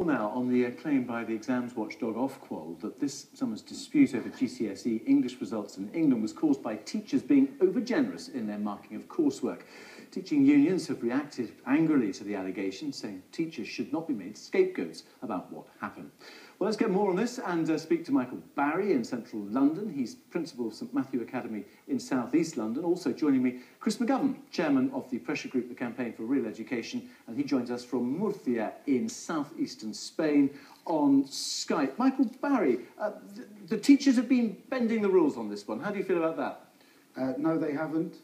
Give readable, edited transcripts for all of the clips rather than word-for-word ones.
Now, on the claim by the exams watchdog Ofqual that this summer's dispute over GCSE English results in England was caused by teachers being overgenerous in their marking of coursework. Teaching unions have reacted angrily to the allegation, saying teachers should not be made scapegoats about what happened. Well, let's get more on this and speak to Michael Barry in central London. He's principal of St Matthew Academy in south east London. Also joining me, Chris McGovern, chairman of the pressure group, the Campaign for Real Education, and he joins us from Murcia in southeastern Spain on Skype. Michael Barry, the teachers have been bending the rules on this one. How do you feel about that? No, they haven't.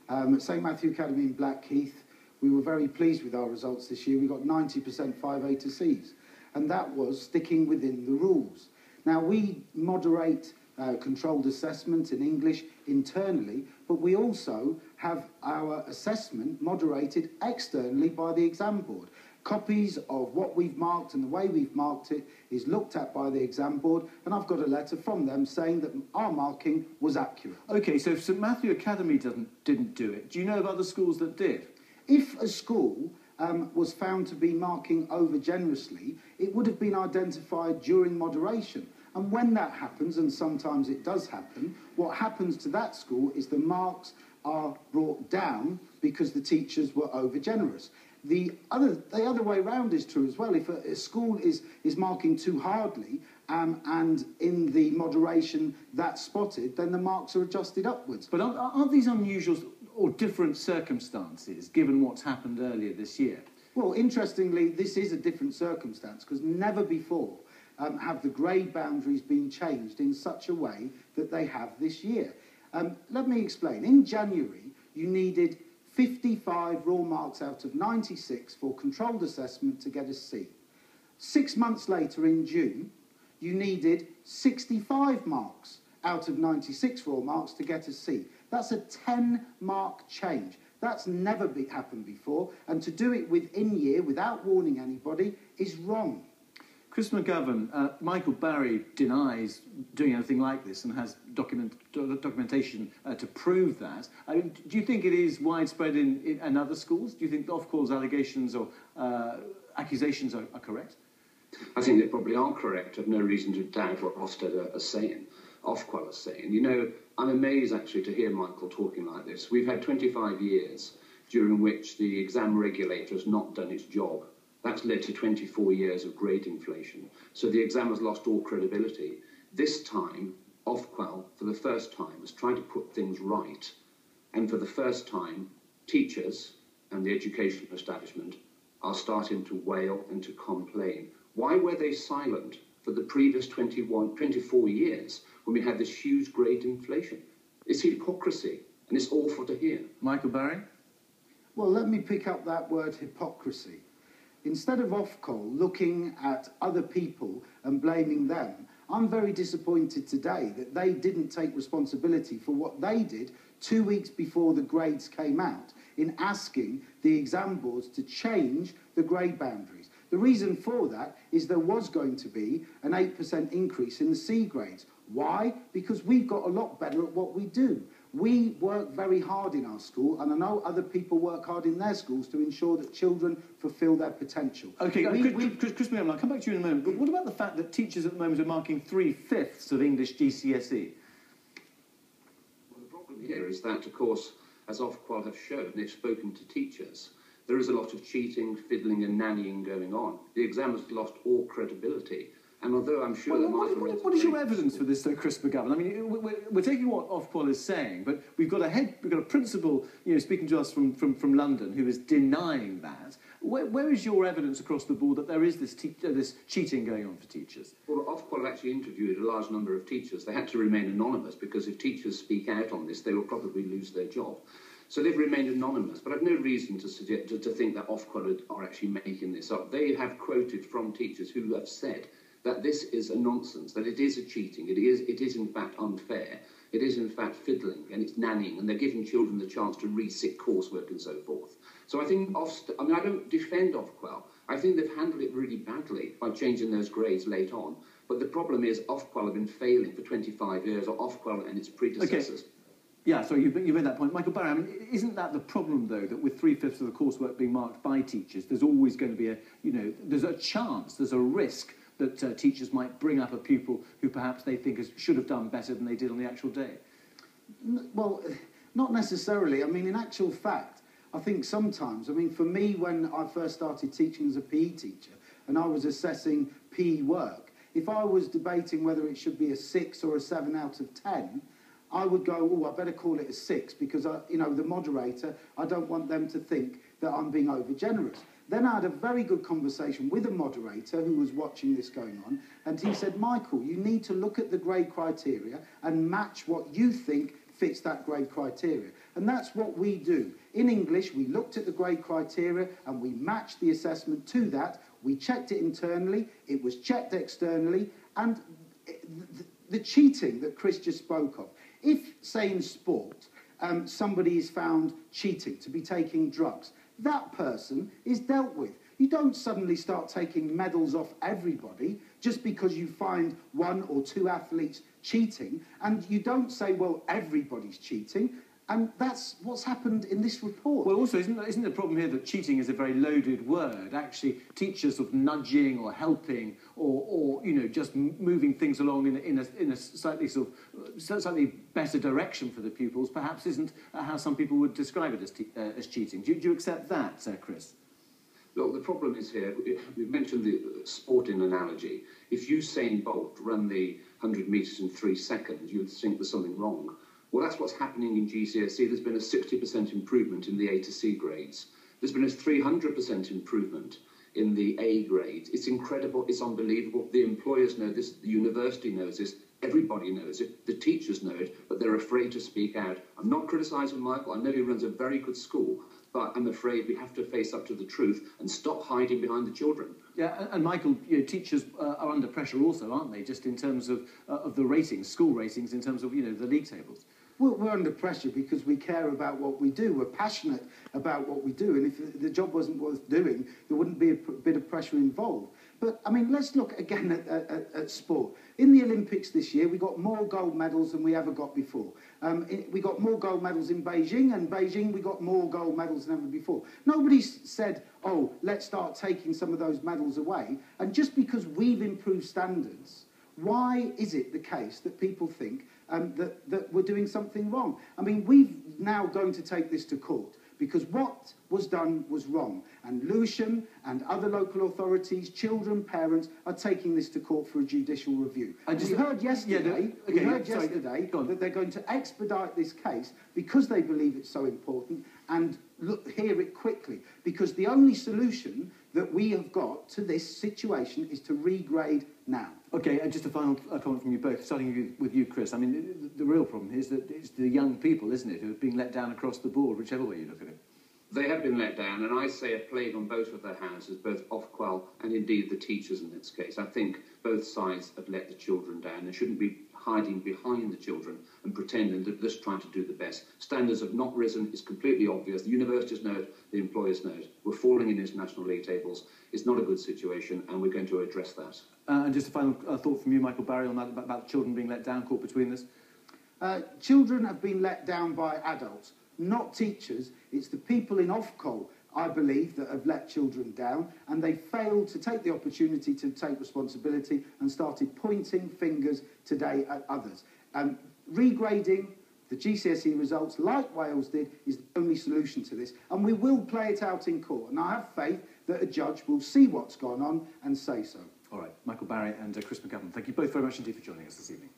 At St Matthew Academy in Blackheath, we were very pleased with our results this year. We got 90% 5A to Cs, and that was sticking within the rules. Now, we moderate controlled assessment in English internally, but we also have our assessment moderated externally by the exam board. Copies of what we've marked and the way we've marked it is looked at by the exam board, and I've got a letter from them saying that our marking was accurate. OK, so if St Matthew Academy didn't do it, do you know of other schools that did? If a school was found to be marking over generously, it would have been identified during moderation. And when that happens, and sometimes it does happen, what happens to that school is the marks are brought down because the teachers were over generous. The other way round is true as well. If a school is marking too hardly and in the moderation that's spotted, then the marks are adjusted upwards. But aren't these unusual or different circumstances, given what's happened earlier this year? Well, interestingly, this is a different circumstance, because never before have the grade boundaries been changed in such a way that they have this year. Let me explain. In January, you needed 55 raw marks out of 96 for controlled assessment to get a C. 6 months later, in June, you needed 65 marks out of 96 raw marks to get a C. That's a 10-mark change. That's never happened before, and to do it within year without warning anybody is wrong. Chris McGovern, Michael Barry denies doing anything like this and has documentation to prove that. I mean, do you think it is widespread in other schools? Do you think Ofqual's allegations or accusations are correct? I think they probably are correct. I've no reason to doubt what Ofqual are saying. You know, I'm amazed actually to hear Michael talking like this. We've had 25 years during which the exam regulator has not done its job. That's led to 24 years of grade inflation. So the exam has lost all credibility. This time, Ofqual, for the first time, has tried to put things right. And for the first time, teachers and the education establishment are starting to wail and to complain. Why were they silent for the previous 24 years when we had this huge grade inflation? It's hypocrisy, and it's awful to hear. Michael Barry? Well, let me pick up that word hypocrisy. Instead of Ofqual looking at other people and blaming them, I'm very disappointed today that they didn't take responsibility for what they did 2 weeks before the grades came out in asking the exam boards to change the grade boundaries. The reason for that is there was going to be an 8% increase in the C grades. Why? Because we've got a lot better at what we do. We work very hard in our school, and I know other people work hard in their schools to ensure that children fulfil their potential. OK, Chris McGovern, I'll come back to you in a moment, but what about the fact that teachers at the moment are marking 3/5 of English GCSE? Well, the problem here is that, of course, as Ofqual have shown, they've spoken to teachers. There is a lot of cheating, fiddling and nannying going on. The exam has lost all credibility. And although I'm sure what is your evidence for this, though, Chris McGovern? I mean, we're taking what Ofqual is saying, but we've got a principal, speaking to us from London, who is denying that. Where is your evidence across the board that there is this cheating going on for teachers? Well, Ofqual actually interviewed a large number of teachers. They had to remain anonymous because if teachers speak out on this, they will probably lose their job. So they've remained anonymous, but I've no reason to think that Ofqual are actually making this up. They have quoted from teachers who have said that this is a nonsense, that it is a cheating, it is in fact unfair, it is in fact fiddling, and it's nannying, and they're giving children the chance to resit coursework and so forth. So I think, I don't defend Ofqual. I think they've handled it really badly by changing those grades late on. But the problem is Ofqual have been failing for 25 years, or Ofqual and its predecessors. Okay. Yeah, sorry, you made that point. Michael Barry, I mean, isn't that the problem, though, that with 3/5 of the coursework being marked by teachers, there's always going to be there's a chance, there's a risk that teachers might bring up a pupil who perhaps they think should have done better than they did on the actual day? Well, not necessarily. I mean, in actual fact, I think sometimes, I mean, for me, when I first started teaching as a PE teacher and I was assessing PE work, if I was debating whether it should be a 6 or a 7 out of 10, I would go, oh, I better call it a 6 because, the moderator, I don't want them to think that I'm being over-generous. Then I had a very good conversation with a moderator who was watching this going on, and he said, Michael, you need to look at the grade criteria and match what you think fits that grade criteria. And that's what we do. In English, we looked at the grade criteria and we matched the assessment to that. We checked it internally, it was checked externally, and the cheating that Chris just spoke of. If, say, in sport, somebody is found cheating, to be taking drugs, that person is dealt with. You don't suddenly start taking medals off everybody just because you find 1 or 2 athletes cheating, and you don't say, well, everybody's cheating. And that's what's happened in this report. Well, also, isn't the problem here that cheating is a very loaded word? Actually, teachers of nudging or helping or just moving things along in a slightly better direction for the pupils perhaps isn't how some people would describe it as cheating. Do you accept that, Chris? Look, the problem is here, we've mentioned the sporting analogy. If Usain Bolt ran the 100 metres in 3 seconds, you'd think there's something wrong. Well, that's what's happening in GCSE. There's been a 60% improvement in the A to C grades. There's been a 300% improvement in the A grades. It's incredible. It's unbelievable. The employers know this. The university knows this. Everybody knows it. The teachers know it, but they're afraid to speak out. I'm not criticising Michael. I know he runs a very good school, but I'm afraid we have to face up to the truth and stop hiding behind the children. Yeah, and Michael, teachers are under pressure also, aren't they? Just in terms of the ratings, school ratings, in terms of the league tables. We're under pressure because we care about what we do. We're passionate about what we do. And if the job wasn't worth doing, there wouldn't be a bit of pressure involved. But, I mean, let's look again at sport. In the Olympics this year, we got more gold medals than we ever got before. We got more gold medals in Beijing, and Beijing, we got more gold medals than ever before. Nobody said, oh, let's start taking some of those medals away. And just because we've improved standards, why is it the case that people think that we're doing something wrong? I mean, we're now going to take this to court because what was done was wrong. And Lewisham and other local authorities, children, parents are taking this to court for a judicial review. We heard yesterday that they're going to expedite this case because they believe it's so important and hear it quickly. Because the only solution that we have got to this situation is to regrade now. OK, and just a final comment from you both, starting with you, Chris. I mean, the real problem is that it's the young people, isn't it, who are being let down across the board, whichever way you look at it. They have been let down, and I say a plague on both of their houses, both Ofqual and indeed the teachers in this case. I think both sides have let the children down. They shouldn't be hiding behind the children and pretending that they're just trying to do the best. Standards have not risen. It's completely obvious. The universities know it. The employers know it. We're falling in international league tables. It's not a good situation, and we're going to address that. And just a final thought from you, Michael Barry, on that, about children being let down, caught between this. Children have been let down by adults, not teachers. It's the people in Ofqual, I believe, that have let children down, and they failed to take the opportunity to take responsibility and started pointing fingers today at others. Regrading the GCSE results, like Wales did, is the only solution to this, and we will play it out in court. And I have faith that a judge will see what's gone on and say so. All right, Michael Barry and Chris McGovern, thank you both very much indeed for joining us this evening.